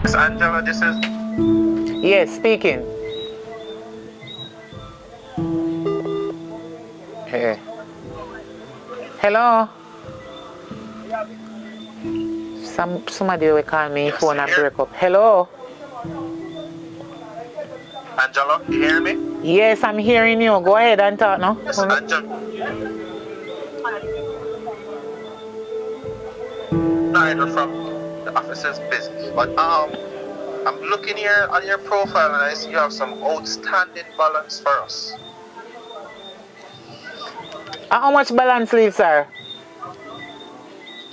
Miss Angela, this is... Yes, speaking. Hey. Hello? Somebody will call me, Yes, phone and here. break up. Hello? Angela, you hear me? Yes, I'm hearing you. Go ahead and talk now. Yes, Angela. Neither from the officer's business. But I'm looking here on your profile and I see you have some outstanding balance for us. How much balance leave, sir?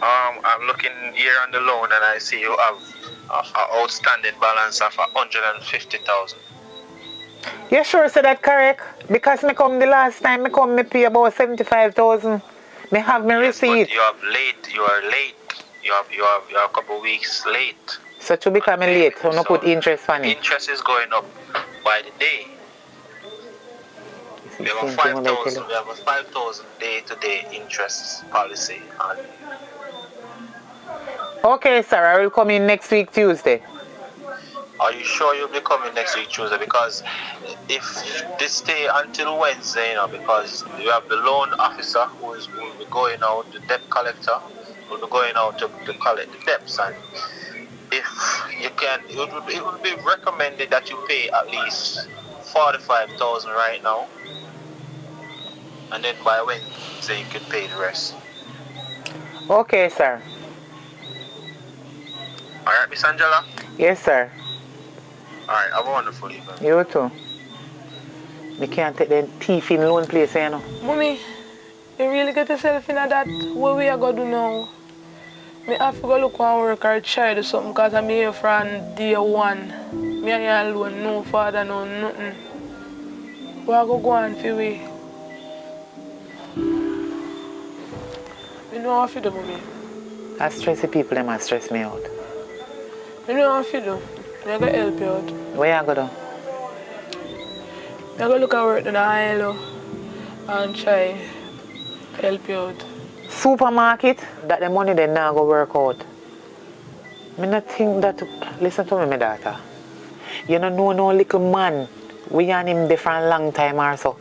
I'm looking here on the loan and I see you have an outstanding balance of 150,000. You sure say that correct? Because me come the last time, me pay about 75,000. Me have me Yes, receipt. but you are late. You are a couple weeks late. So to become late, you no put interest on it. Interest is going up by the day. We have a 5,000 day-to-day interest policy on. Okay, sir, I will come in next week Tuesday. Are you sure you'll be coming next week Tuesday? Because if this stay until Wednesday, because you have the loan officer who will be going out, the debt collector will be going out to collect the debts, and if you can, it would be recommended that you pay at least 45,000 right now, and then by Wednesday you can pay the rest. Okay, sir. All right, Miss Angela? Yes, sir. All right, have a wonderful evening. You too. Me can't take the thief in loan place, you know. Mommy, you really get yourself in that? What we are going to do now? Me have to go look and work or try do something because I'm here from day one. Me and you alone, no father, no nothing. We are going to go on for we. You know what to do, Mommy? I stress the people, them stress me out. You know what to do? I'm going to help you out. Where you go do? I'm going to look at work in the aisle and try help you out. Supermarket, that the money they now go work out. Me not think that, listen to me, my daughter. You don't know no little man. We and him different long time or so.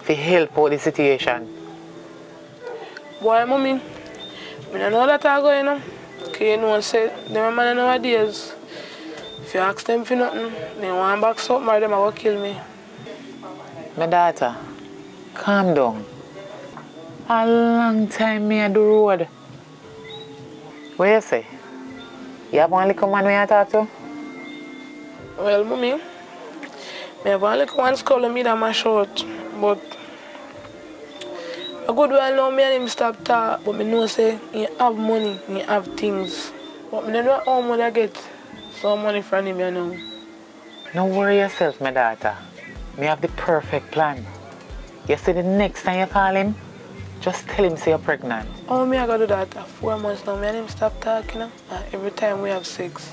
To help out the situation. Boy, Mommy, I don't know that I go, you know. Because you know, say, them man nowadays, if you ask them for nothing, they want back something or them will kill me. My daughter, calm down. A long time me at the road. What you say? You have one little man we talk to? Well, Mommy, I have one little one skull me that my short, but a good while now me and him stop talk, but I know say he have money, he have things. But I don't know how much I get some money from him, you know. Don't worry yourself, my daughter. Me have the perfect plan. You see the next time you call him, just tell him say you're pregnant. Oh, me I gotta do that. 4 months now, me and him stop talking. Every time we have sex,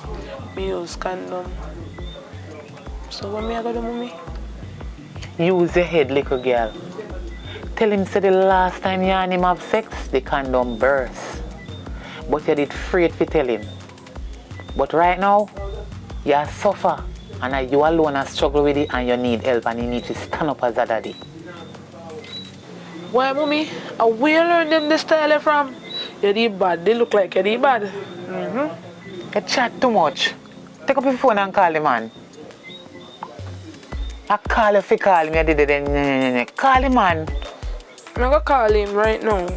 me use condom. So what me I gotta do, Mommy? Use your head, little girl. Tell him say the last time you and him have sex, the condom burst. But you did afraid to tell him. But right now, you suffer. And you alone are struggle with it and you need help and you need to stand up as a daddy. Why, Mommy? Where you learn them this style from? You did bad. They look like you did bad. You chat too much. Take up your phone and call the man. I call you if you call me, I did it then. Call the man. I'm gonna call him right now.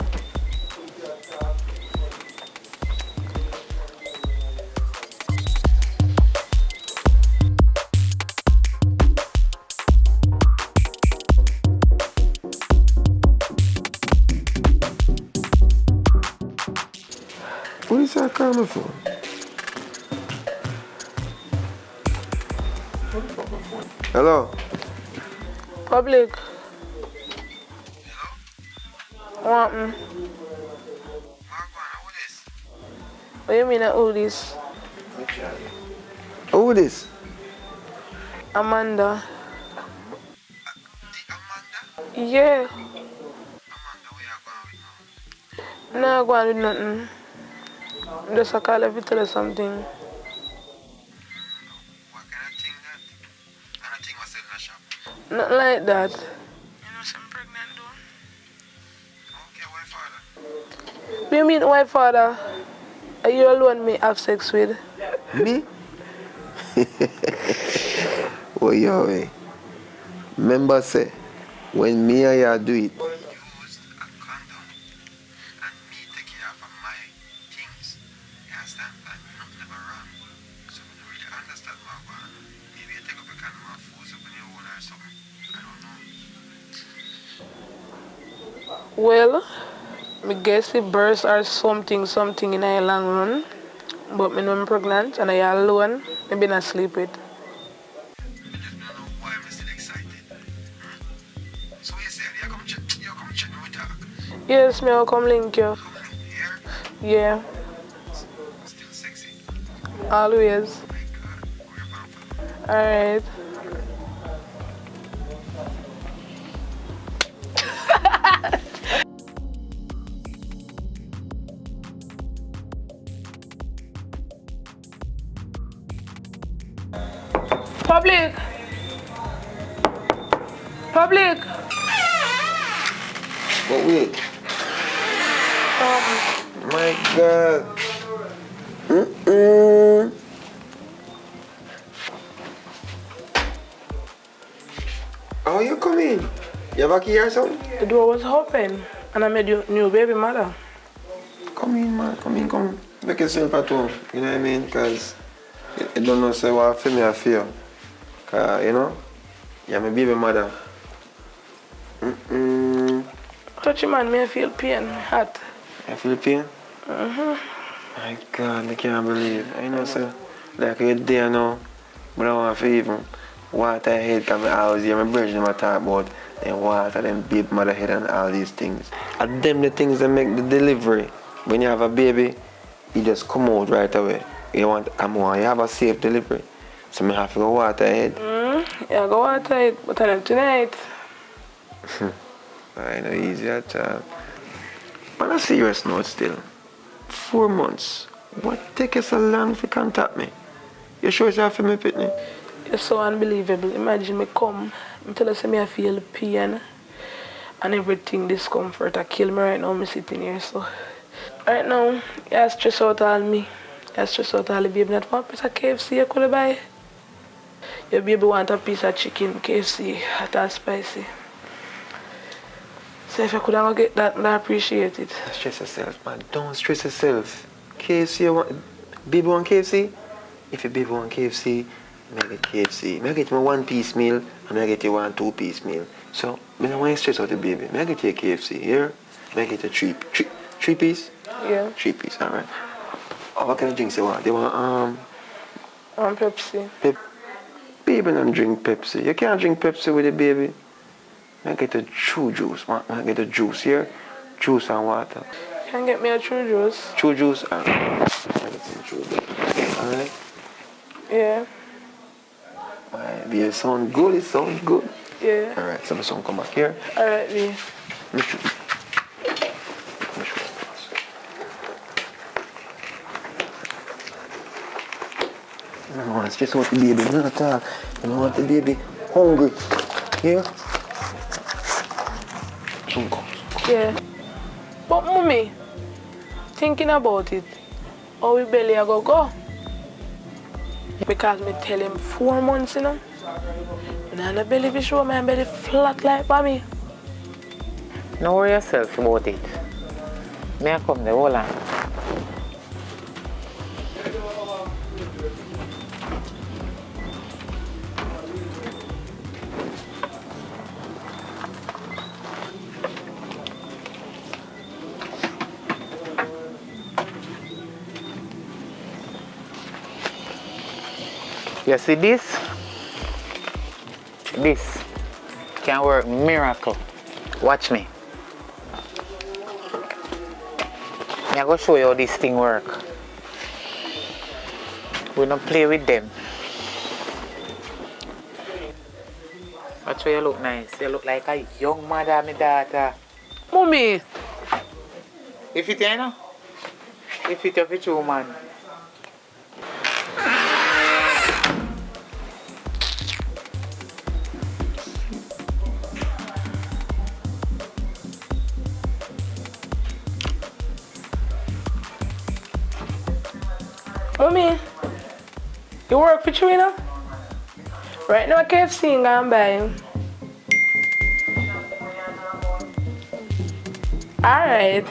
What is that coming for? Hello? Public. What happened? What do you mean who this? Who this? Amanda. Yeah. No, go on with nothing. Just a call if you tell her something. Nothing like that. You know, I'm pregnant though. Okay, why father? What you mean, white father? Are you alone me have sex with? Me? Oh, yo, eh. Remember, say, when me and you do it, use a condom and me take care of my things. You understand? And nothing never wrong. So, I don't really understand what going on. Maybe you take up a condom and force up on your own or something. I don't know. Well, me guess the birth or something in a long run. But me know I'm pregnant and I alone. Me been asleep with. I just don't know why I'm still excited. So you said you come check me with talk. Yes, me will come link you. Here, Yeah, still sexy. always. My God, we're bound for Alright. Public! Public! But wait. My God. How you coming? You have a key or something? The door was open and I made you new baby mother. Come in, man. Come. Make it simple at home. You know what I mean? Because you don't know say what for me I feel. Because, you know, you're my baby mother. Touchy man, me I feel pain, hot. I feel pain? My God, I can't believe. I know, sir. Like you're there now, but I want to even water head because I always hear my brother talk about them water, them baby mother head and all these things. And them the things that make the delivery. When you have a baby, you just come out right away. You want to come on, you have a safe delivery. So I have to go water head. Yeah, go water it, but I'm tonight. I know easy at all. On a serious note still, 4 months. What take you so long to contact me? You sure it's for me, Pitney? It's so unbelievable. Imagine me come, me tell us me I feel pain and everything discomfort. I kill me right now, me sitting here so. Right now, you stress out all me. You stress out all the baby. Not one piece of KFC you could buy. Your baby want a piece of chicken KFC, hot and spicy. So if I could go get that, I appreciate it. Don't stress yourself, man. Don't stress yourself. KFC, you want... Baby want KFC? If your baby want KFC, I get KFC. I get my 1-piece meal and I get you 1 2-piece meal. So, I don't want you to stress out the baby. I get you a KFC here. I get you 3 piece? Yeah. 3 piece, alright. Oh, what kind of drinks you want? You want Pepsi. Baby don't drink Pepsi. You can't drink Pepsi with the baby. I get a true juice, man. I get a juice here. Juice and water. Can get me a true juice? True juice? Alright. I get some true juice. Alright? Yeah. Alright, it sound good, it sounds good. Yeah. Alright, so I'm come back here. Alright, B. No, it's just what the baby not talk. You want the baby hungry. Yeah? Yeah. But mommy, thinking about it, how we belly a go? Because me tell him 4 months, you know. And I belly be sure my belly flat like mommy. Don't worry yourself about it. May I come there, hold on. You see this? This can work miracle. Watch me. I'm going to show you how this thing work. We don't play with them. Watch how you look nice. You look like a young mother, my daughter. Mommy, If it you know? If it of a true man. Mommy, you work for Trina? Right now, KFC and go and buy him. Alright.